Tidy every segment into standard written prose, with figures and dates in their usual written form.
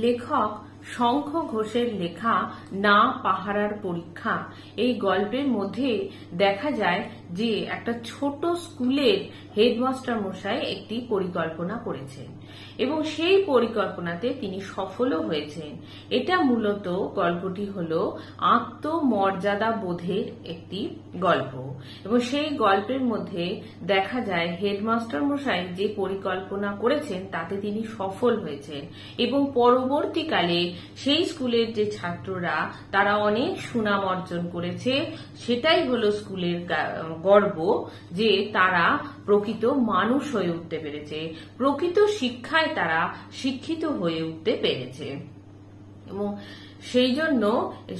লেখক শঙ্খ ঘোষের লেখা না পাহারার পরীক্ষা এই গল্পের মধ্যে দেখা যায় যে একটা ছোট স্কুলের হেডমাস্টার মশাই একটি পরিকল্পনা করেছেন এবং সেই পরিকল্পনাতে তিনি সফলও হয়েছেন। এটা মূলত গল্পটি হলো আত্মমর্যাদা বোধের একটি গল্প এবং সেই গল্পের মধ্যে দেখা যায় হেডমাস্টার মশাই যে পরিকল্পনা করেছেন তাতে তিনি সফল হয়েছেন এবং পরবর্তীকালে সেই স্কুলের যে ছাত্ররা তারা অনেক সুনাম অর্জন করেছে। সেটাই হলো স্কুলের গর্ব যে তারা প্রকৃত মানুষ হয়ে উঠতে পেরেছে, প্রকৃত শিক্ষায় তারা শিক্ষিত হয়ে উঠতে পেরেছে এবং সেই জন্য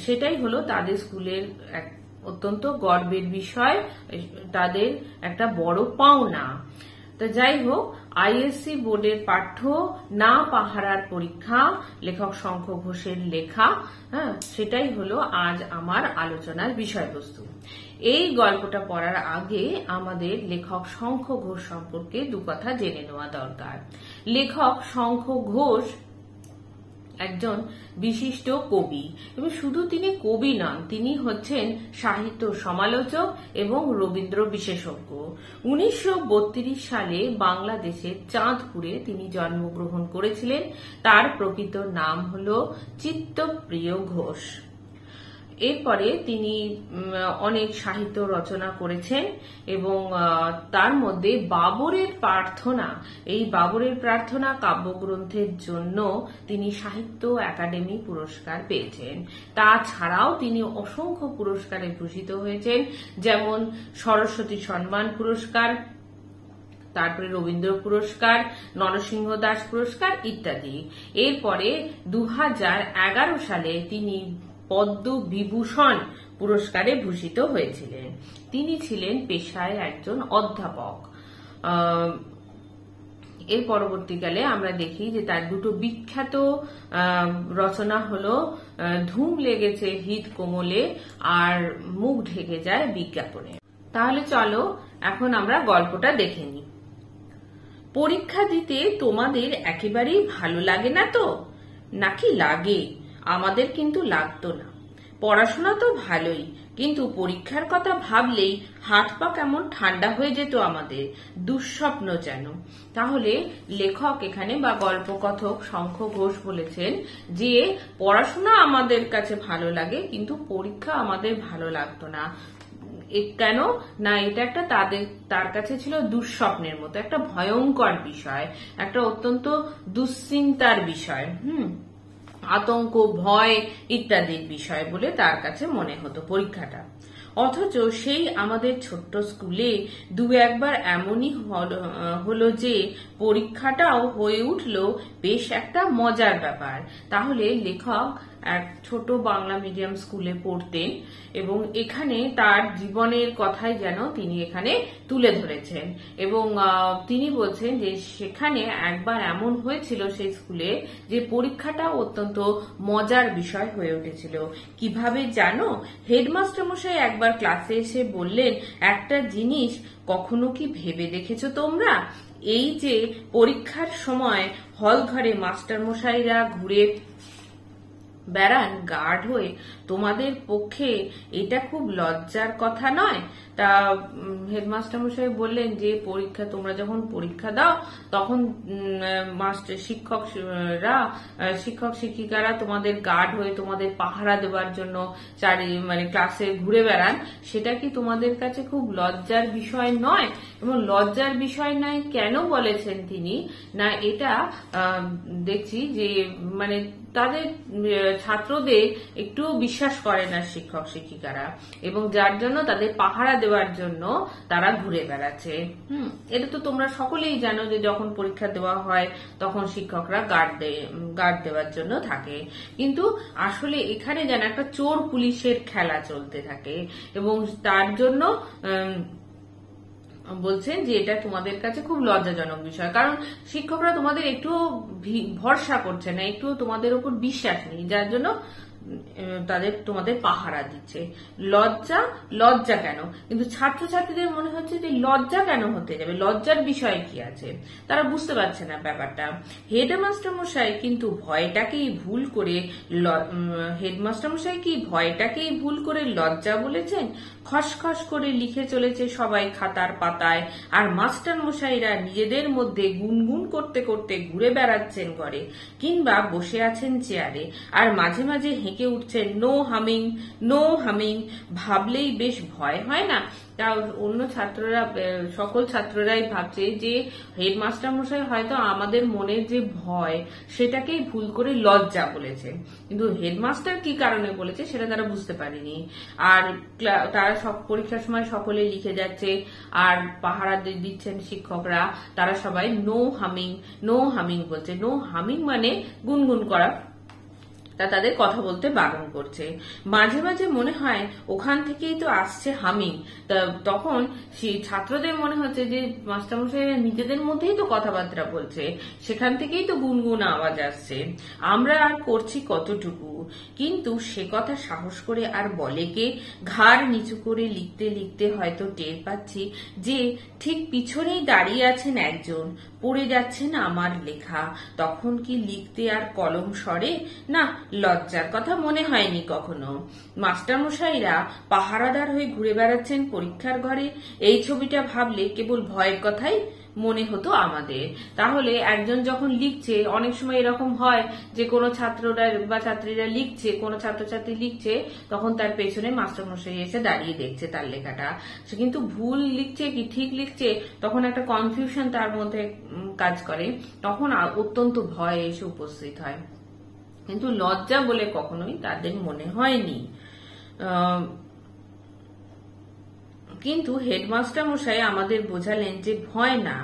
সেটাই হলো তাদের স্কুলের এক অত্যন্ত গর্বের বিষয়, তাদের একটা বড় পাওনা। তো যাই হোক, আইএসসি বোর্ডের পাঠ্য না পাহারার পরীক্ষা, লেখক শঙ্খ ঘোষের লেখা, সেটাই হলো আজ আমার আলোচনার বিষয়বস্তু। এই গল্পটা পড়ার আগে আমাদের লেখক শঙ্খ ঘোষ সম্পর্কে দু কথা জেনে নেওয়া দরকার। লেখক শঙ্খ ঘোষ একজন বিশিষ্ট কবি এবং শুধু তিনি কবি নন, তিনি হচ্ছেন সাহিত্য সমালোচক এবং রবীন্দ্র বিশেষজ্ঞ। 1932 সালে বাংলাদেশের চাঁদপুরে তিনি জন্মগ্রহণ করেছিলেন। তার প্রকৃত নাম হলো চিত্তপ্রিয় ঘোষ। এরপরে তিনি অনেক সাহিত্য রচনা করেছেন এবং তার মধ্যে বাবরের প্রার্থনা, এই বাবরের প্রার্থনা কাব্যগ্রন্থের জন্য তিনি সাহিত্য একাডেমি পুরস্কার পেয়েছেন। তাছাড়াও তিনি অসংখ্য পুরস্কারে ভূষিত হয়েছেন, যেমন সরস্বতী সম্মান পুরস্কার, তারপরে রবীন্দ্র পুরস্কার, নরসিংহ দাস পুরস্কার ইত্যাদি। এরপরে 2011 সালে তিনি পদ্মবিভূষণ পুরস্কারে ভূষিত হয়েছিলেন। তিনি ছিলেন পেশায় একজন অধ্যাপক। এর পরবর্তীকালে আমরা দেখি যে তার দুটো বিখ্যাত রচনা হলো ধুম লেগেছে হিত কোমলে আর মুখ ঢেকে যায় বিজ্ঞাপনে। তাহলে চলো এখন আমরা গল্পটা দেখে নিই। পরীক্ষা দিতে তোমাদের একেবারেই ভালো লাগে না তো? নাকি লাগে? আমাদের কিন্তু লাগতো না। পড়াশোনা তো ভালোই, কিন্তু পরীক্ষার কথা ভাবলেই হাত পা কেমন ঠান্ডা হয়ে যেত আমাদের, দুঃস্বপ্ন যেন। তাহলে লেখক এখানে বা গল্পকথক শঙ্খ ঘোষ বলেছেন যে পড়াশোনা আমাদের কাছে ভালো লাগে, কিন্তু পরীক্ষা আমাদের ভালো লাগতো না। কেন না, এটা একটা তার কাছে ছিল দুঃস্বপ্নের মতো, একটা ভয়ঙ্কর বিষয়, একটা অত্যন্ত দুশ্চিন্তার বিষয়, আতঙ্ক, ভয় ইত্যাদির বিষয় বলে তার কাছে মনে হতো পরীক্ষাটা। অথচ সেই আমাদের ছোট্ট স্কুলে দু একবার এমনই হলো যে পরীক্ষাটাও হয়ে উঠল বেশ একটা মজার ব্যাপার। তাহলে লেখক এক ছোট বাংলা মিডিয়াম স্কুলে পড়তেন এবং এখানে তার জীবনের কথাই যেন তিনি এখানে তুলে ধরেছেন এবং তিনি বলছেন যে সেখানে একবার এমন হয়েছিল সেই স্কুলে যে পরীক্ষাটা অত্যন্ত মজার বিষয় হয়ে উঠেছিল। কিভাবে জানো? হেডমাস্টার মশাই একবার ক্লাসে এসে বললেন, একটা জিনিস কখনো কি ভেবে দেখেছো তোমরা? এই যে পরীক্ষার সময় হল ঘরে মাস্টার মশাইরা ঘুরে বেড়ান গার্ড হয়ে, তোমাদের পক্ষে এটা খুব লজ্জার কথা নয়? তা হেডমাস্টার মশাই বললেন যে তোমরা যখন পরীক্ষা দাও তখন শিক্ষক শিক্ষিকারা তোমাদের গার্ড হয়ে তোমাদের পাহারা দেওয়ার জন্য ক্লাসে ঘুরে বেড়ান, সেটা কি তোমাদের কাছে খুব লজ্জার বিষয় নয়? এবং লজ্জার বিষয় নয় কেন বলেছেন তিনি? না, এটা দেখছি যে তাদের ছাত্রদের একটু বিশ্বাস করে না শিক্ষক শিক্ষিকারা এবং যার জন্য তাদের পাহারা দেওয়ার জন্য তারা ঘুরে বেড়াচ্ছে। এটা তো তোমরা সকলেই জানো যে যখন পরীক্ষা দেওয়া হয় তখন শিক্ষকরা গার্ড দেওয়ার জন্য থাকে, কিন্তু আসলে এখানে যেন একটা চোর পুলিশের খেলা চলতে থাকে এবং তার জন্য বলছেন যে এটা তোমাদের কাছে খুব লজ্জাজনক বিষয়, কারণ শিক্ষকরা তোমাদের একটু ভরসা করছে না, একটু তোমাদের উপর বিশ্বাস নেই, যার জন্য তোমাদের পাহারা দিচ্ছে। লজ্জা, লজ্জা কেন? কিন্তু ছাত্রছাত্রীদের মনে হচ্ছে যে লজ্জা কেন হতে যাবে, লজ্জার বিষয় কি আছে, তারা বুঝতে পারছে না ব্যাপারটা। হেডমাস্টার মশাই কিন্তু ভয়টাকেই ভুল করে লজ্জা বলেছেন। খসখস করে লিখে চলেছে সবাই খাতার পাতায়, আর মাস্টার মশাইরা নিজেদের মধ্যে গুনগুন করতে করতে ঘুরে বেড়াচ্ছেন ঘরে, কিংবা বসে আছেন চেয়ারে, আর মাঝে মাঝে হেঁকে উঠছেন নো হামিং, নো হামিং। ভাবলেই বেশ ভয় হয় না? তা অন্য ছাত্ররা, সকল ছাত্ররাই ভাবছে যে হেডমাস্টার মশাই হয়তো আমাদের মনের যে ভয় সেটাকেই ভুল করে লজ্জা বলেছে, কিন্তু হেডমাস্টার কি কারণে বলেছে সেটা তারা বুঝতে পারেনি। আর তারা সব পরীক্ষার সময় সকলে লিখে যাচ্ছে, আর পাহারা দিচ্ছেন শিক্ষকরা, তারা সবাই নো হামিং, নো হামিং বলছে। নো হামিং মানে গুনগুন করা, তা তাদের কথা বলতে বারণ করছে। মাঝে মাঝে মনে হয় ওখান থেকেই তো আসছে হামিং। তখন ছাত্রদের মনে হচ্ছে যে মাস্টারমশাইরা নিজেদের মধ্যেই তো কথাবার্তা বলছে, সেখান থেকেই তো গুনগুন আওয়াজ আসছে। আমরা আর করছি কতটুকু, কিন্তু সে কথা সাহস করে আর বলে কে? ঘাড় নিচু করে লিখতে লিখতে হয়তো টের পাচ্ছি যে ঠিক পিছনেই দাঁড়িয়ে আছেন একজন, পড়ে যাচ্ছেন আমার লেখা। তখন কি লিখতে আর কলম সরে না? লজ্জার কথা মনে হয়নি কখনো। মাস্টারমশাইরা পাহারাদার হয়ে ঘুরে বেড়াচ্ছেন পরীক্ষার ঘরে, এই ছবিটা ভাবলে কেবল ভয়ের কথাই মনে হতো আমাদের। তাহলে একজন যখন লিখছে, অনেক সময় এরকম হয় যে কোনো ছাত্ররা বা ছাত্রীরা লিখছে, কোনো ছাত্রছাত্রী লিখছে, তখন তার পেছনে মাস্টারমশাই এসে দাঁড়িয়ে দেখছে তার লেখাটা, সে কিন্তু ভুল লিখছে কি ঠিক লিখছে, তখন একটা কনফিউশন তার মধ্যে কাজ করে, তখন অত্যন্ত ভয় এসে উপস্থিত হয়। কিন্তু লজ্জা বলে কখনোই তাদের মনে হয়নি। কিন্তু হেডমাস্টার মশাই আমাদের বোঝালেন যে ভয় না,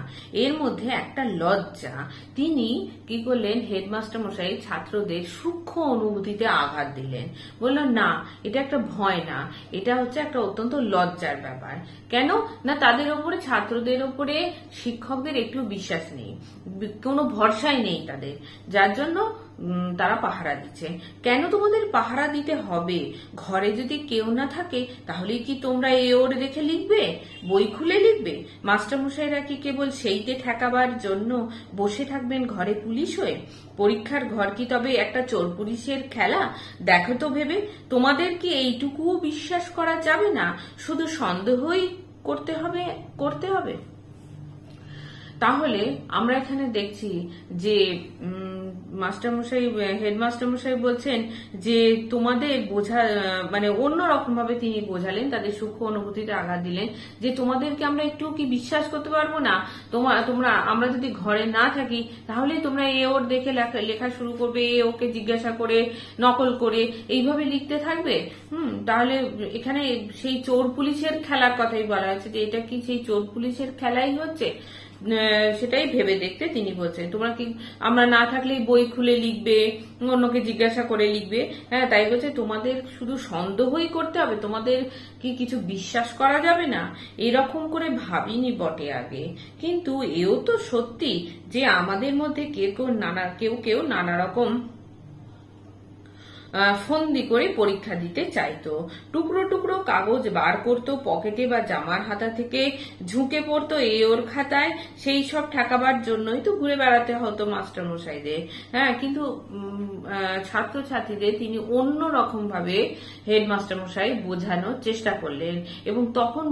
এর মধ্যে একটা লজ্জা। তিনি কি করলেন? হেডমাস্টার মশাই ছাত্রদের সূক্ষ্ম অনুভূতিতে আঘাত দিলেন, বললেন না, এটা একটা ভয় না, এটা হচ্ছে একটা অত্যন্ত লজ্জার ব্যাপার। কেন না? তাদের ওপরে, ছাত্রদের ওপরে শিক্ষকদের একটু বিশ্বাস নেই, কোনো ভরসাই নেই তাদের, যার জন্য তারা পাহারা দিচ্ছে। কেন তোমাদের পাহারা দিতে হবে? ঘরে যদি কেউ না থাকে তাহলে কি তোমরা এ ওর দেখে লিখবে, বই খুলে লিখবে? মাস্টারমশাইরা কি কেবল সেইতে ঠেকাবার জন্য বসে থাকবেন ঘরে পুলিশ হয়ে? পরীক্ষার ঘর কি তবে একটা চোর পুলিশের খেলা? দেখো তো ভেবে, তোমাদের কি এইটুকুও বিশ্বাস করা যাবে না? শুধু সন্দেহই করতে হবে। তাহলে আমরা এখানে দেখছি যে হেডমাস্টার মশাই বলছেন যে তোমাদের বোঝা, মানে অন্যরকম ভাবে তিনি বোঝালেন, তাদের সূক্ষ্ম অনুভূতিতে আঘাত দিলেন যে তোমাদেরকে আমরা একটু কি বিশ্বাস করতে পারবো না? আমরা যদি ঘরে না থাকি তাহলে তোমরা এ ওর দেখে লেখা শুরু করবে, এ ওকে জিজ্ঞাসা করে, নকল করে এইভাবে লিখতে থাকবে। তাহলে এখানে সেই চোর পুলিশের খেলার কথাই বলা হয়েছে, যে এটা কি সেই চোর পুলিশের খেলাই হচ্ছে? সেটাই ভেবে দেখতে তিনি বলছেন, তোমরা কি আমরা না থাকলেই বই খুলে লিখবে, অন্যকে জিজ্ঞাসা করে লিখবে? হ্যাঁ, তাই বলছে তোমাদের শুধু সন্দেহই করতে হবে, তোমাদের কি কিছু বিশ্বাস করা যাবে না? এরকম করে ভাবিনি বটে আগে, কিন্তু এও তো সত্যি যে আমাদের মধ্যে কেউ কেউ নানা রকম ফন্দি করে পরীক্ষা দিতে চাইতো। টুকরো টুকরো কাগজ বার করতো পকেটে বা জামার হাতা থেকে, ঝুঁকে পড়তো এ ওর খাতায়। সেই সব ঠেকাবার জন্যই তো ঘুরে বেড়াতে হতো মাস্টারমশাইদের। হ্যাঁ, কিন্তু ছাত্রছাত্রীদের তিনি অন্য রকম ভাবে হেডমাস্টার মশাই বোঝানোর চেষ্টা করলেন, এবং তখন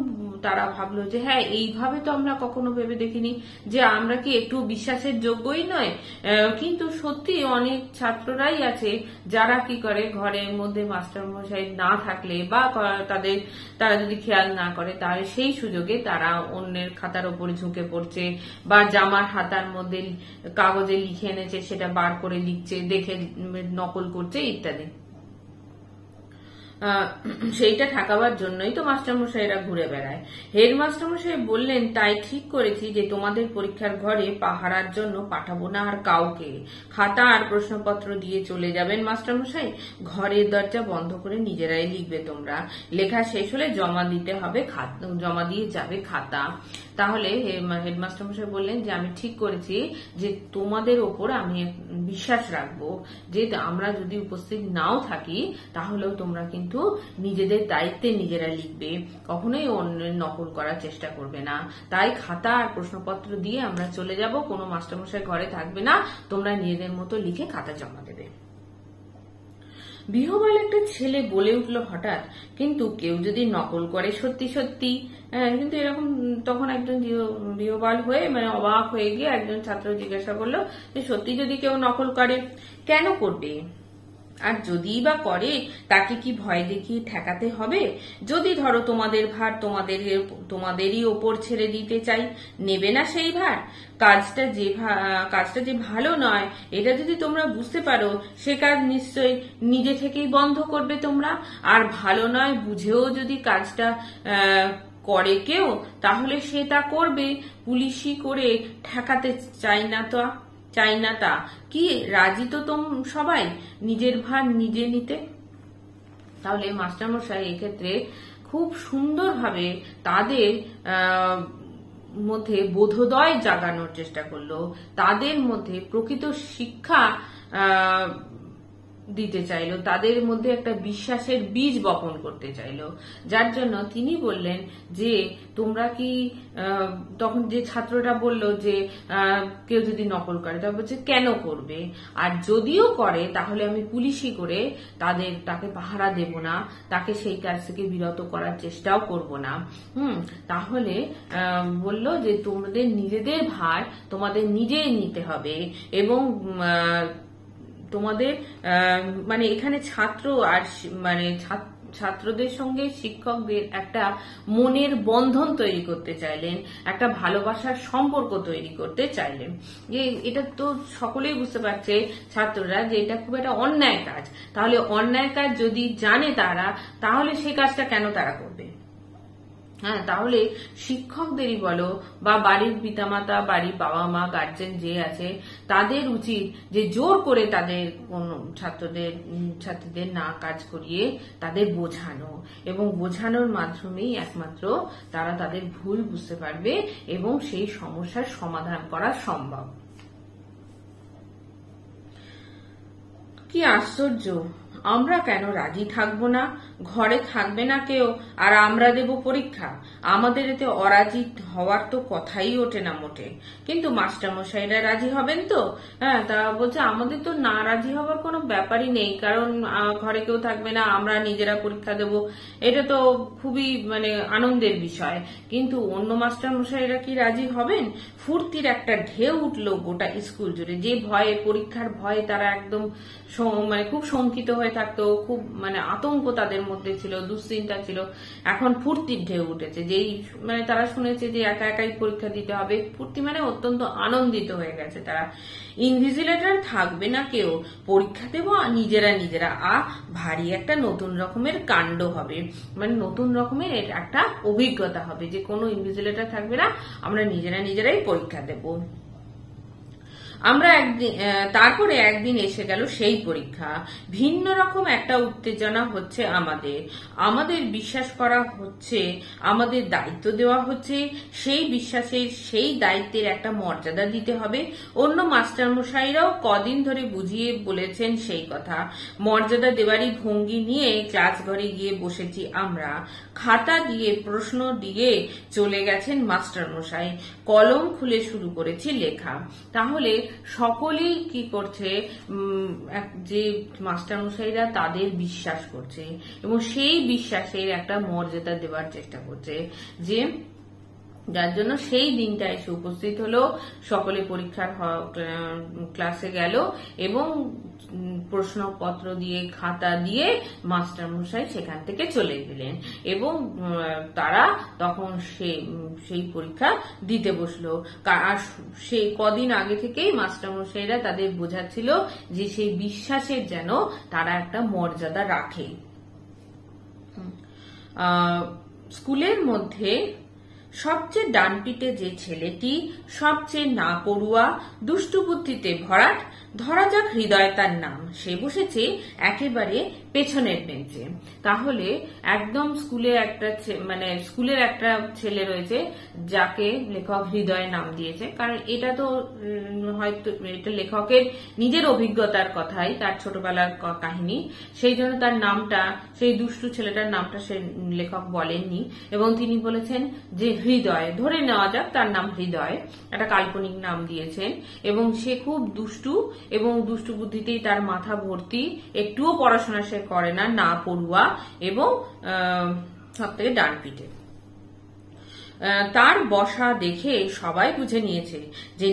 তারা ভাবলো যে হ্যাঁ, এইভাবে তো আমরা কখনো ভেবে দেখিনি, যে আমরা কি একটু বিশ্বাসের যোগ্যই নয়। কিন্তু সত্যি অনেক ছাত্ররাই আছে যারা কি করে, ঘরের মধ্যে মাস্টার মশাই না থাকলে বা তারা যদি খেয়াল না করে, তাহলে সেই সুযোগে তারা অন্যের খাতার উপর ঝুঁকে পড়ছে, বা জামার হাতার মধ্যে কাগজে লিখে এনেছে সেটা বার করে লিখছে, দেখে নকল করছে ইত্যাদি। সেইটা ঠেকাবার জন্যই তো মাস্টারমশাইরা ঘুরে বেড়ায়। হেডমাস্টারমশাই বললেন, তাই ঠিক করেছি যে তোমাদের পরীক্ষার ঘরে পাহারার জন্য পাঠাবো না আর কাউকে। খাতা আর প্রশ্নপত্র দিয়ে চলে যাবেন মাস্টারমশাই, ঘরের দরজা বন্ধ করে নিজেরাই লিখবে তোমরা। লেখা শেষ হলে জমা দিতে হবে, জমা দিয়ে যাবে খাতা। তাহলে হেডমাস্টারমশাই বললেন যে আমি ঠিক করেছি যে তোমাদের ওপর আমি বিশ্বাস রাখবো, যে আমরা যদি উপস্থিত নাও থাকি তাহলেও তোমরা কিন্তু নিজেদের দায়িত্বে নিজেরা লিখবে, কখনোই অন্যের নকল করার চেষ্টা করবে না। তাই খাতা আর প্রশ্নপত্র দিয়ে আমরা চলে যাব, কোনো মাস্টারমশাই ঘরে থাকবে না, তোমরা নিজেদের মতো লিখে খাতা জমা দেবে। বিহবল একটা ছেলে বলে উঠল হঠাৎ, কিন্তু কেউ যদি নকল করে সত্যি সত্যি? কিন্তু এরকম তখন একজন বিহবল হয়ে অবাক হয়ে গিয়ে একজন ছাত্র জিজ্ঞাসা করলো যে সত্যি যদি কেউ নকল করে, কেন করবে? আর যদি বা করে তাকে কি ভয় দেখিয়ে ঠেকাতে হবে? যদি ধরো তোমাদের ভার তোমাদেরই ওপর ছেড়ে দিতে চাই, নেবে না সেই ভার? কাজটা যে ভালো নয় এটা যদি তোমরা বুঝতে পারো, সে কাজ নিশ্চয় নিজে থেকেই বন্ধ করবে তোমরা। আর ভালো নয় বুঝেও যদি কাজটা করে কেউ, তাহলে সে তা করবে। পুলিশি করে ঠেকাতে চাই না তা কি? রাজি তো সবাই নিজের ভার নিজে নিতে? তাহলে মাস্টারমশাই এক্ষেত্রে খুব সুন্দরভাবে তাদের মধ্যে বোধোদয় জাগানোর চেষ্টা করলো, তাদের মধ্যে প্রকৃত শিক্ষা দিতে চাইলো, তাদের মধ্যে একটা বিশ্বাসের বীজ বপন করতে চাইলো। যার জন্য তিনি বললেন যে তোমরা কি, তখন যে ছাত্রটা বলল যে কেউ যদি নকল করে, তখন বলছে কেন করবে? আর যদিও করে তাহলে আমি পুলিশি করে তাকে পাহারা দেব না, তাকে সেই কাজ থেকে বিরত করার চেষ্টাও করব না। তাহলে বলল যে তোমাদের নিজেদের ভার তোমাদের নিজেই নিতে হবে, এবং তোমাদের এখানে ছাত্র আর ছাত্রদের সঙ্গে শিক্ষকদের একটা মনের বন্ধন তৈরি করতে চাইলেন, একটা ভালোবাসার সম্পর্ক তৈরি করতে চাইলেন। যে এটা তো সকলেই বুঝতে পারছে ছাত্ররা যে এটা খুব একটা অন্যায় কাজ। তাহলে অন্যায় কাজ যদি জানে তারা, তাহলে সেই কাজটা কেন তারা করবে? তাহলে শিক্ষকদেরই বলো বা বাড়ির পিতামাতা, বাড়ির বাবা মা, গার্জেন যে আছে, তাদের উচিত যে জোর করে তাদের কোন ছাত্রীদের না কাজ করিয়ে তাদের বোঝানো, এবং বোঝানোর মাধ্যমেই একমাত্র তারা তাদের ভুল বুঝতে পারবে এবং সেই সমস্যার সমাধান করা সম্ভব। কি আশ্চর্য! আমরা কেন রাজি থাকবো না? ঘরে থাকবে না কেউ, আর আমরা দেব পরীক্ষা। আমাদের এতে অরাজি হওয়ার তো কথাই ওঠে না মোটে। কিন্তু মাস্টারমশাইরা রাজি হবেন তো? তা বলছে আমাদের তো না রাজি হওয়ার কোনো ব্যাপারই নেই, কারণ ঘরে কেউ থাকবে না, আমরা নিজেরা পরীক্ষা দেব। এটা তো খুবই আনন্দের বিষয়। কিন্তু অন্য মাস্টারমশাইরা কি রাজি হবেন? ফুর্তির একটা ঢেউ উঠলো গোটা স্কুল জুড়ে। যে ভয়ে, পরীক্ষার ভয়ে তারা একদম খুব শঙ্কিত হয়ে থাকতো, খুব আতঙ্ক তাদের মধ্যে ছিল, দুশ্চিন্তা ছিল। এখন ফুর্তির ঢেউ উঠেছে, যেই তারা শুনেছে যে একা একাই পরীক্ষা দিতে হবে। ফুর্তি অত্যন্ত আনন্দিত হয়ে গেছে তারা। ইনভিজিলেটর থাকবে না কেউ, পরীক্ষা দেবো নিজেরা। ভারী একটা নতুন রকমের কাণ্ড হবে, নতুন রকমের একটা অভিজ্ঞতা হবে যে কোনো ইনভিজিলেটর থাকবে না, আমরা নিজেরাই পরীক্ষা দেব। আমরা তারপরে একদিন এসে গেল সেই পরীক্ষা। ভিন্ন রকম একটা উত্তেজনা হচ্ছে আমাদের বিশ্বাস করা হচ্ছে, আমাদের দায়িত্ব দেওয়া হচ্ছে, সেই বিশ্বাসের সেই দায়িত্বের একটা মর্যাদা দিতে হবে। অন্য মাস্টারমশাইরাও কদিন ধরে বুঝিয়ে বলেছেন সেই কথা। মর্যাদা দেওয়ারই ভঙ্গি নিয়ে ক্লাস ঘরে গিয়ে বসেছি আমরা। খাতা দিয়ে প্রশ্ন দিয়ে চলে গেছেন মাস্টারমশাই, কলম খুলে শুরু করেছি লেখা। তাহলে সকলেই কি করছে, যে মাস্টারমশাইরা তাদের বিশ্বাস করছে এবং সেই বিশ্বাসের একটা মর্যাদা দেওয়ার চেষ্টা করছে, যে যার জন্য সেই দিনটা এসে উপস্থিত হলো। সকলে পরীক্ষার ক্লাসে গেল এবং প্রশ্নপত্র দিয়ে, খাতা দিয়ে মাস্টারমশাই সেখান থেকে চলে গেলেন, এবং তারা তখন সেই পরীক্ষা দিতে বসলো। আর সেই কদিন আগে থেকেই মাস্টারমশাইরা তাদের বোঝাচ্ছিল যে সেই বিশ্বাসের যেন তারা একটা মর্যাদা রাখে। স্কুলের মধ্যে সবচেয়ে ডানপিটে যে ছেলেটি, সবচেয়ে না পড়ুয়া, দুষ্টু বুদ্ধিতে ভরাট, ধরা যাক হৃদয় তার নাম, সে বসেছে একেবারে পেছনের বেঞ্চে। তাহলে একদম স্কুলের একটা ছেলে রয়েছে যাকে লেখক হৃদয় নাম দিয়েছে, কারণ এটা তো হয়তো এটা লেখকের নিজের অভিজ্ঞতার কথাই, তার ছোটবেলার কাহিনী, সেই জন্য তার নামটা, সেই দুষ্টু ছেলেটার নামটা সে লেখক বলেননি, এবং তিনি বলেছেন যে হৃদয়, ধরে নেওয়া যাক তার নাম হৃদয়, একটা কাল্পনিক নাম দিয়েছেন, এবং সে খুব দুষ্টু এবং দুষ্টু বুদ্ধিতেই তার মাথা ভর্তি, একটুও পড়াশোনা সে করে না, না পড়ুয়া এবং সব থেকে ডানপিটে। তার বসা দেখে সবাই বুঝে নিয়েছে যে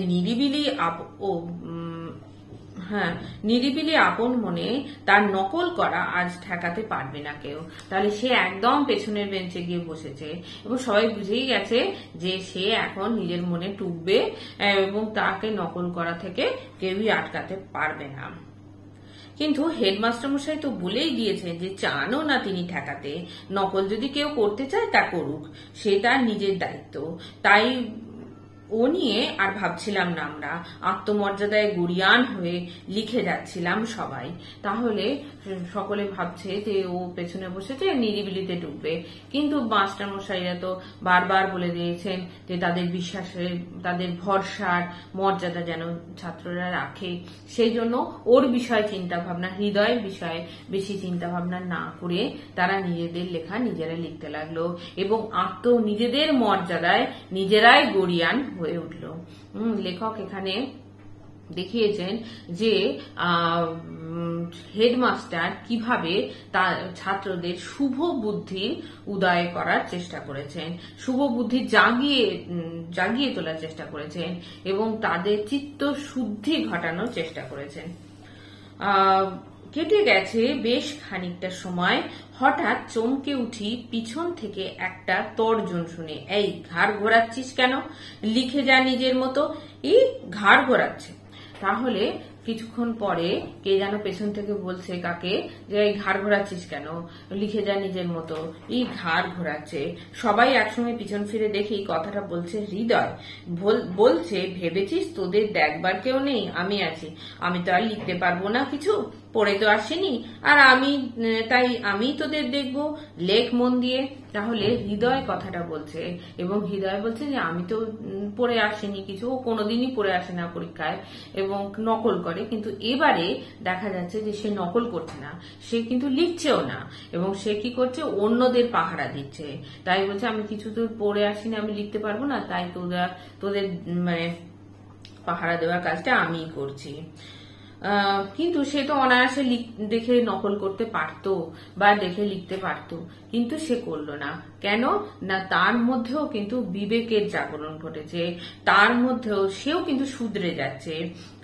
নিরিবিলি আপন মনে তার নকল করা আজ ঠেকাতে পারবে না কেউ। তাহলে সে একদম পেছনের বেঞ্চে গিয়ে বসেছে এবং সবাই বুঝেই গেছে যে সে এখন নিজের মনে টুকবে এবং তাকে নকল করা থেকে কেউই আটকাতে পারবে না। কিন্তু হেডমাস্টার মশাই তো বলেই দিয়েছে যে চানও না তিনি ঠেকাতে, নকল যদি কেউ করতে চায় তা করুক, সে তার নিজের দায়িত্ব। তাই ও নিয়ে আর ভাবছিলাম না, আমরা আত্মমর্যাদায় গড়িয়ান হয়ে লিখে যাচ্ছিলাম সবাই। তাহলে সকলে ভাবছে যে ও পেছনে বসেছে, নিরিবিলিতে ডুববে, কিন্তু মাস্টার মশাইরা তো বারবার বলে দিয়েছেন যে তাদের বিশ্বাসের, তাদের ভরসার মর্যাদা যেন ছাত্ররা রাখে, সেই জন্য ওর বিষয় চিন্তা ভাবনা, হৃদয়ের বিষয়ে বেশি চিন্তা ভাবনা না করে তারা নিজেদের লেখা নিজেরা লিখতে লাগলো এবং নিজেদের মর্যাদায় নিজেরাই গড়িয়ান হয়ে উঠল। লেখক এখানে দেখিয়েছেন যে হেডমাস্টার কিভাবে তার ছাত্রদের শুভ বুদ্ধির উদয় করার চেষ্টা করেছেন, শুভ বুদ্ধি জাগিয়ে তোলার চেষ্টা করেছেন এবং তাদের চিত্ত শুদ্ধি ঘটানোর চেষ্টা করেছেন। কেটে গেছে বেশ খানিকটা সময়, হঠাৎ চমকে উঠি পিছন থেকে একটা তর্জন শুনে। এই ঘাড় ঘোরাচ্ছিস কেন? লিখে যা নিজের মতো। এই ঘাড় ঘোরাচ্ছে। তাহলে কিছুক্ষণ পরে কে যেন পেছন থেকে বলছে কাকে যে এই ঘাড় ঘোরাচ্ছিস কেন, লিখে যা নিজের মতো। এই ঘাড় ঘোরাচ্ছে। সবাই একসঙ্গে পিছন ফিরে দেখি কথাটা বলছে হৃদয়। বলছে ভেবেছিস তোদের দেখবার কেউ নেই, আমি আছি, আমি তো আর লিখতে পারবো না কিছু, পড়ে তো আসেনি, আর আমি তোদের দেখবো, লেখ মন দিয়ে। তাহলে হৃদয় কথাটা বলছে এবং হৃদয় বলছে যে আমি তো পড়ে আসেনি কিছু, ও কোনোদিনই পড়ে আসে না পরীক্ষায় এবং নকল করে, কিন্তু এবারে দেখা যাচ্ছে যে সে নকল করছে না, সে কিন্তু লিখছেও না এবং সে কি করছে, অন্যদের পাহারা দিচ্ছে। তাই বলছে আমি কিছু তো পড়ে আসিনি, আমি লিখতে পারবো না, তাই তোদের পাহারা দেওয়ার কাজটা আমিই করছি। কিন্তু সে তো অনায়াসে দেখে নকল করতে পারতো বা দেখে লিখতে পারতো, কিন্তু সে করলো না। কেন না, তার মধ্যেও কিন্তু বিবেকের জাগরণ ঘটেছে, তার মধ্যেও সেও কিন্তু শুধরে যাচ্ছে,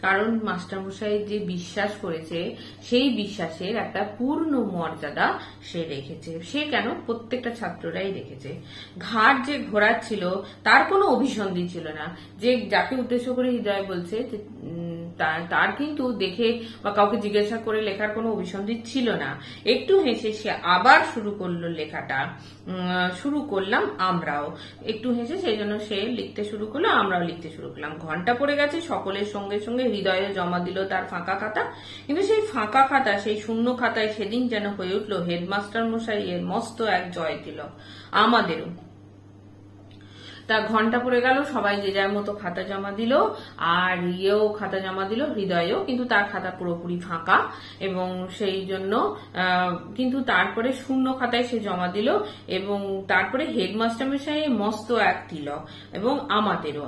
কারণ মাস্টারমশাই যে বিশ্বাস করেছে সেই বিশ্বাসের একটা পূর্ণ মর্যাদা সে রেখেছে। সে কেন, প্রত্যেকটা ছাত্ররাই রেখেছে। ঘাড় যে ঘোরাচ্ছিল তার কোনো অভিসন্ধি ছিল না, যে যাকে উদ্দেশ্য করে হৃদয় বলছে তার কিন্তু দেখে বা কাউকে জিজ্ঞাসা করে লেখার কোনো অভিসন্ধি ছিল না। একটু হেসে সে আবার শুরু করলো লেখাটা, শুরু করলাম আমরাও, একটু হেসে সেই জন্য সে লিখতে শুরু করলো, আমরাও লিখতে শুরু করলাম। ঘন্টা পড়ে গেছে, সকলের সঙ্গে সঙ্গে হৃদয়ে জমা দিল তার ফাঁকা খাতা, কিন্তু সেই ফাঁকা খাতা, সেই শূন্য খাতায় সেদিন যেন হয়ে উঠলো হেডমাস্টার মশাই এর মস্ত এক জয় তিলক, আমাদেরও। তা ঘন্টা পড়ে গেল, সবাই যে যার মতো খাতা জমা দিল, আর ইয়েও খাতা জমা দিল, হৃদয়ও, কিন্তু তার খাতা পুরোপুরি ফাঁকা এবং সেই জন্য কিন্তু তারপরে শূন্য খাতায় সে জমা দিল এবং তারপরে হেডমাস্টার মশাই মস্ত এক তিলক এবং আমাদেরও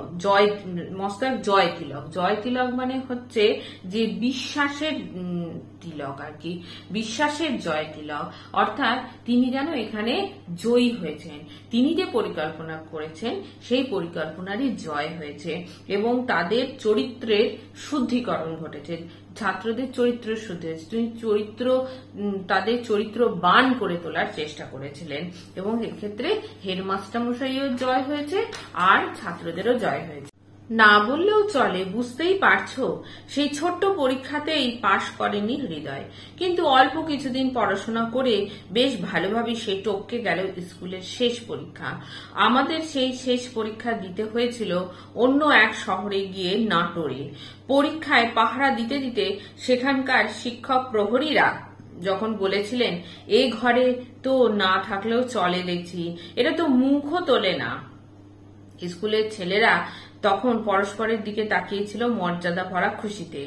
মস্ত এক জয় তিলক। জয় তিলক মানে হচ্ছে যে বিশ্বাসের তিলক আর কি, বিশ্বাসের জয় তিলক, অর্থাৎ তিনি যেন এখানে জয়ী হয়েছেন, তিনি যে পরিকল্পনা করেছেন সেই পরিকল্পনারই জয় হয়েছে এবং তাদের চরিত্রের শুদ্ধিকরণ ঘটেছে, ছাত্রদের চরিত্রের শুদ্ধি হয়েছে, তিনি তাদের চরিত্রবান করে তোলার চেষ্টা করেছিলেন এবং এক্ষেত্রে হেডমাস্টার মশাইও জয় হয়েছে আর ছাত্রদেরও জয় হয়েছে। না বললেও চলে, বুঝতেই পারছো সেই ছোট্ট পরীক্ষাতেই পাশ করেনি হৃদয়, কিন্তু অল্প কিছুদিন পড়াশোনা করে বেশ ভালোভাবে সে টপকে গেল স্কুলের শেষ পরীক্ষা। আমাদের সেই শেষ পরীক্ষা দিতে হয়েছিল অন্য এক শহরে গিয়ে, নাটোরে। পরীক্ষায় পাহারা দিতে দিতে সেখানকার শিক্ষক প্রহরীরা যখন বলেছিলেন এ ঘরে তো না থাকলেও চলে, দেখছি এটা তো মুখও তোলে না, স্কুলের ছেলেরা তখন পরস্পরের দিকে তাকিয়েছিল মর্যাদা ভরা খুশিতে,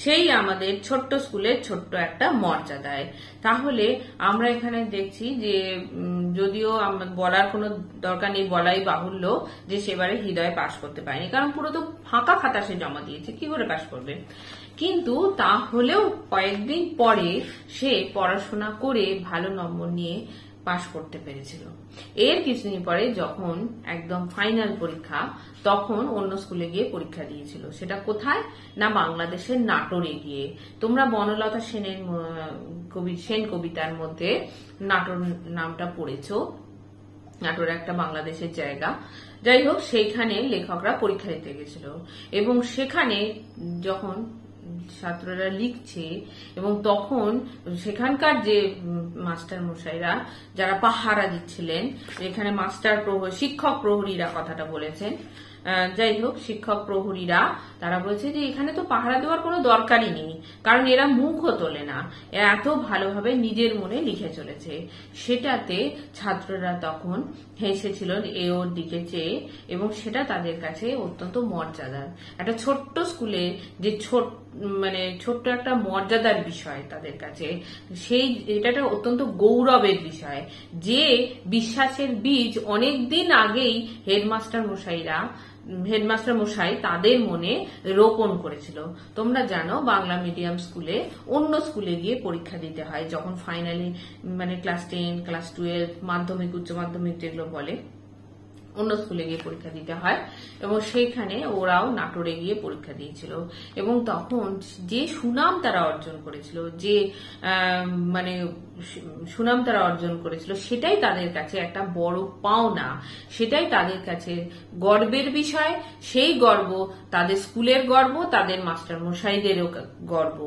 সেই আমাদের ছোট্ট স্কুলের ছোট্ট একটা মর্যাদায়। তাহলে আমরা এখানে দেখছি যে যদিও বলার কোনো দরকার নেই, বলাই বাহুল্য যে সেবারে হৃদয় পাশ করতে পারেনি, কারণ পুরো তো ফাঁকা খাতা সে জমা দিয়েছে, কি করে পাশ করবে। কিন্তু তাহলেও কয়েকদিন পরে সে পড়াশোনা করে ভালো নম্বর নিয়ে পাশ করতে পেরেছিল। এর কিছুদিন পরে যখন একদম ফাইনাল পরীক্ষা, তখন অন্য স্কুলে গিয়ে পরীক্ষা দিয়েছিল। সেটা কোথায় না, বাংলাদেশের নাটোরে গিয়ে। তোমরা বনলতা সেনের সেন কবিতার মধ্যে নাটোর নামটা পড়েছো, নাটোর একটা বাংলাদেশের জায়গা। যাই হোক, সেইখানে লেখকরা পরীক্ষা দিতে গেছিল এবং সেখানে যখন ছাত্ররা লিখছে এবং তখন সেখানকার যে মাস্টার মশাইরা যারা পাহারা দিচ্ছিলেন, এখানে শিক্ষক প্রহরীরা কথাটা বলেছেন, যাই হোক শিক্ষক প্রহরীরা তারা বলছে যে এখানে তো পাহারা দেওয়ার কোনো দরকারই নেই, কারণ এরা মুখও তোলে না, এত ভালোভাবে নিজের মনে লিখে চলেছে। সেটাতে ছাত্ররা তখন হেসেছিল এ ওর দিকে চেয়ে, এবং সেটা তাদের কাছে অত্যন্ত মর্যাদার, একটা ছোট্ট স্কুলে যে ছোট্ট একটা মর্যাদার বিষয় তাদের কাছে, এটা একটা অত্যন্ত গৌরবের বিষয়, যে বিশ্বাসের বীজ অনেকদিন আগেই হেডমাস্টার মশাই তাদের মনে রোপণ করেছিল। তোমরা জানো বাংলা মিডিয়াম স্কুলে অন্য স্কুলে গিয়ে পরীক্ষা দিতে হয় যখন ফাইনালি ক্লাস 10, ক্লাস 12, মাধ্যমিক, উচ্চ মাধ্যমিক যেগুলো বলে, অন্য স্কুলে গিয়ে পরীক্ষা দিতে হয়, এবং সেইখানে ওরাও নাটোরে গিয়ে পরীক্ষা দিয়েছিল। এবং তখন যে সুনাম তারা অর্জন করেছিল, সুনাম তারা অর্জন করেছিল, সেটাই তাদের কাছে একটা বড় পাওনা, সেটাই তাদের কাছে গর্বের বিষয়। সেই গর্ব তাদের স্কুলের গর্ব, তাদের মাস্টার মশাইদেরও গর্ব।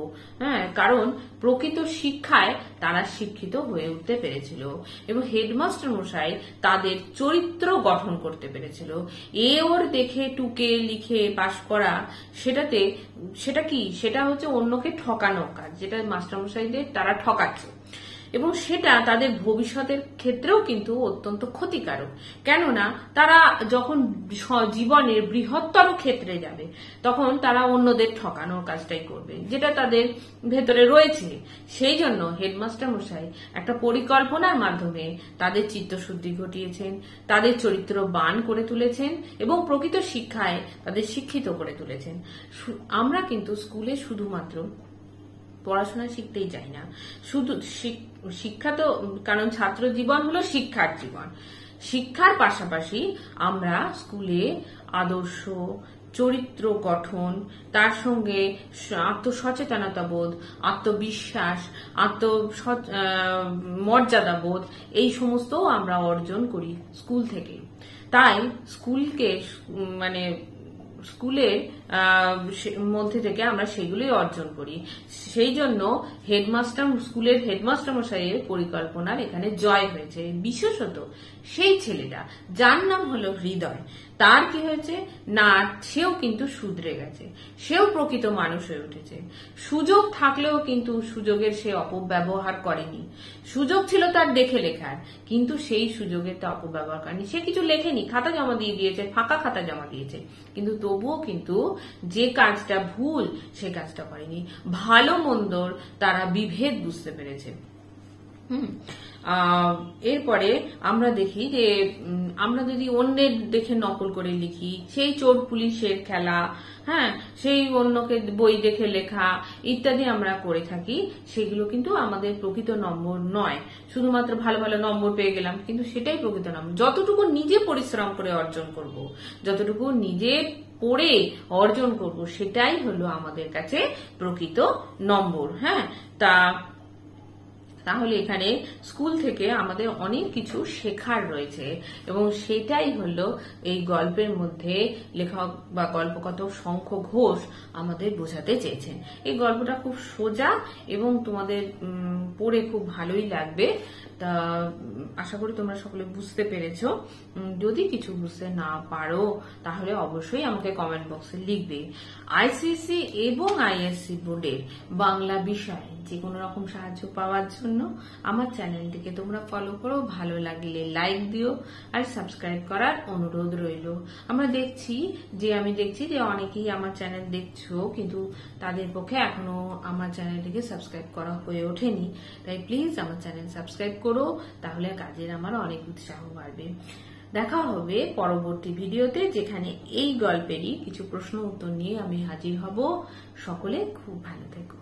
হ্যাঁ, কারণ প্রকৃত শিক্ষায় তারা শিক্ষিত হয়ে উঠতে পেরেছিল এবং হেডমাস্টার মশাই তাদের চরিত্র গঠন করতে পেরেছিল। এ ওর দেখে টুকে লিখে পাশ করা, সেটা হচ্ছে অন্যকে ঠকানোর কাজ, যেটা মাস্টারমশাইদের তারা ঠকাচ্ছে, এবং সেটা তাদের ভবিষ্যতের ক্ষেত্রেও কিন্তু অত্যন্ত ক্ষতিকারক। কেননা তারা যখন জীবনের বৃহত্তর ক্ষেত্রে যাবে, তখন তারা অন্যদের ঠকানোর কাজটাই করবে, যেটা তাদের ভেতরে রয়েছে। সেই জন্য হেডমাস্টার মশাই একটা পরিকল্পনার মাধ্যমে তাদের চিত্তশুদ্ধি ঘটিয়েছেন, তাদের চরিত্রবান করে তুলেছেন এবং প্রকৃত শিক্ষায় তাদের শিক্ষিত করে তুলেছেন। আমরা কিন্তু স্কুলে শুধুমাত্র পড়াশোনা শিখতেই চাই না, শুধু শিক্ষা তো, কারণ ছাত্র জীবন হলো শিক্ষার জীবন। শিক্ষার পাশাপাশি আমরা স্কুলে আদর্শ, চরিত্র গঠন, তার সঙ্গে আত্মসচেতনতা বোধ, আত্মবিশ্বাস, মর্যাদা বোধ, এই সমস্তও আমরা অর্জন করি স্কুল থেকে। তাই স্কুলের মধ্যে থেকে আমরা সেগুলোই অর্জন করি। সেই জন্য স্কুলের হেডমাস্টার মশাইয়ের পরিকল্পনার এখানে জয় হয়েছে। বিশেষত সেই ছেলেটা যার নাম হলো হৃদয়, তার কি হয়েছে না, সেও কিন্তু শুধরে গেছে, সেও প্রকৃত মানুষ হয়ে উঠেছে। সুযোগ থাকলেও কিন্তু সুযোগের সে অপব্যবহার করেনি। সুযোগ ছিল তার দেখে লেখার, কিন্তু সেই সুযোগের তো অপব্যবহার করেনি। সে কিছু লেখেনি, খাতা জমা দিয়ে দিয়েছে, ফাঁকা খাতা জমা দিয়েছে, কিন্তু তবুও কিন্তু যে কাজটা ভুল সে কাজটা করেনি। ভালো মন্দর তারা বিভেদ বুঝতে পেরেছে। এরপরে আমরা দেখি যে আমরা যদি অন্যের দেখে নকল করে লিখি, সেই চোর পুলিশের খেলা, হ্যাঁ, সেই অন্যকে বই দেখে লেখা ইত্যাদি আমরা করে থাকি, সেগুলো কিন্তু আমাদের প্রকৃত নম্বর নয়। শুধুমাত্র ভালো ভালো নম্বর পেয়ে গেলাম, কিন্তু সেটাই প্রকৃত নম্বর। যতটুকু নিজে পরিশ্রম করে অর্জন করব, যতটুকু নিজে পড়ে অর্জন করব, সেটাই হলো আমাদের কাছে প্রকৃত নম্বর। হ্যাঁ, তা তাহলে এখানে স্কুল থেকে আমাদের অনেক কিছু শেখার রয়েছে এবং সেটাই হলো এই গল্পের মধ্যে লেখক বা গল্পকথক শঙ্খ ঘোষ আমাদের বোঝাতে চেয়েছেন। এই গল্পটা খুব সোজা এবং তোমাদের পড়ে খুব ভালোই লাগবে। তা আশা করি তোমরা সকলে বুঝতে পেরেছো। যদি কিছু বুঝতে না পারো তাহলে অবশ্যই আমাকে কমেন্ট বক্সে লিখবে। আইসিএসসি এবং আইএসসি বোর্ডের বাংলা বিষয়ে যে কোনো রকম সাহায্য পাওয়ার জন্য আমার চ্যানেলটিকে তোমরা ফলো করো, ভালো লাগলে লাইক দিও আর সাবস্ক্রাইব করার অনুরোধ রইল। আমি দেখছি যে অনেকেই আমার চ্যানেল দেখছো, কিন্তু তাদের পক্ষে এখনো আমার চ্যানেলটিকে সাবস্ক্রাইব করা হয়ে ওঠেনি। তাই প্লিজ আমার চ্যানেল সাবস্ক্রাইব করো, তাহলে কাজের আমার অনেক উৎসাহ বাড়বে। দেখা হবে পরবর্তী ভিডিওতে, যেখানে এই গল্পেরই কিছু প্রশ্ন উত্তর নিয়ে আমি হাজির হব। সকলে খুব ভালো থেকো।